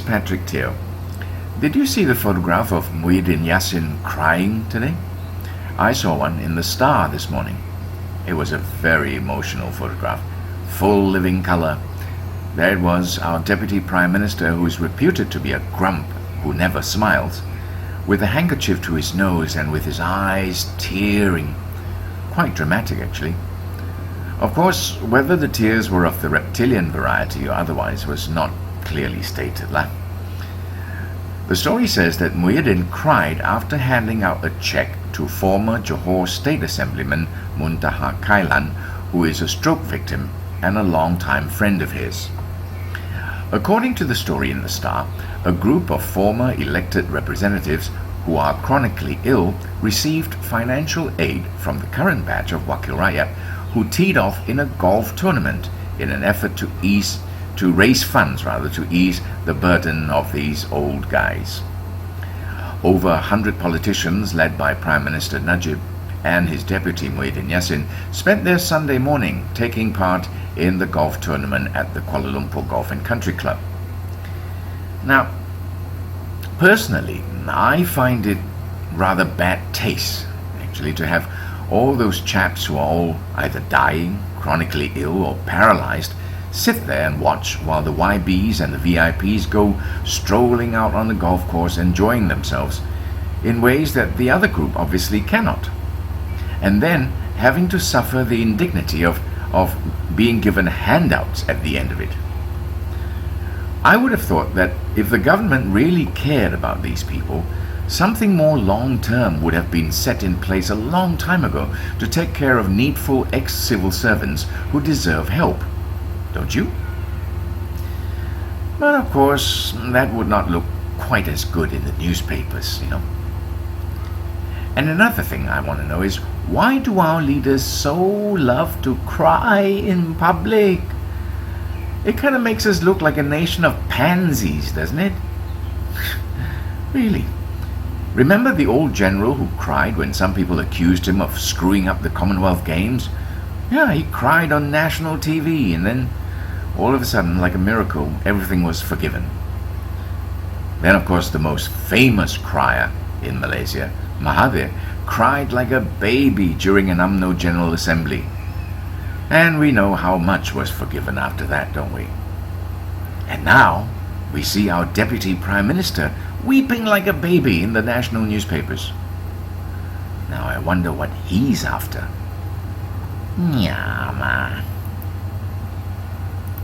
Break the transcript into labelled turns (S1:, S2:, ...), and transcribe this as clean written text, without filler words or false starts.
S1: Patrick Teo. Did you see the photograph of Muhyiddin Yassin crying today? I saw one in the Star this morning. It was a very emotional photograph, full living color. There it was, our Deputy Prime Minister, who is reputed to be a grump who never smiles, with a handkerchief to his nose and with his eyes tearing. Quite dramatic, actually. Of course, whether the tears were of the reptilian variety or otherwise was not clearly stated. The story says that Muhyiddin cried after handing out a check to former Johor State Assemblyman Muntaha Kailan, who is a stroke victim and a long-time friend of his. According to the story in the Star, a group of former elected representatives who are chronically ill received financial aid from the current batch of Wakil Rakyat, who teed off in a golf tournament in an effort to raise funds to ease the burden of these old guys. Over 100 politicians led by Prime Minister Najib and his deputy Muhyiddin Yassin spent their Sunday morning taking part in the golf tournament at the Kuala Lumpur Golf and Country Club. Now, personally, I find it rather bad taste, actually, to have all those chaps who are all either dying, chronically ill, or paralyzed sit there and watch while the YBs and the VIPs go strolling out on the golf course enjoying themselves in ways that the other group obviously cannot, and then having to suffer the indignity of being given handouts at the end of it. I would have thought that if the government really cared about these people, something more long-term would have been set in place a long time ago to take care of needful ex-civil servants who deserve help. Don't you? But of course, that would not look quite as good in the newspapers, And another thing I want to know is, why do our leaders so love to cry in public? It kind of makes us look like a nation of pansies, doesn't it? Really. Remember the old general who cried when some people accused him of screwing up the Commonwealth Games? Yeah, he cried on national TV, and then all of a sudden, like a miracle, everything was forgiven. Then, of course, the most famous crier in Malaysia, Mahathir, cried like a baby during an UMNO General Assembly. And we know how much was forgiven after that, don't we? And now, we see our Deputy Prime Minister weeping like a baby in the national newspapers. Now I wonder what he's after. Nyama.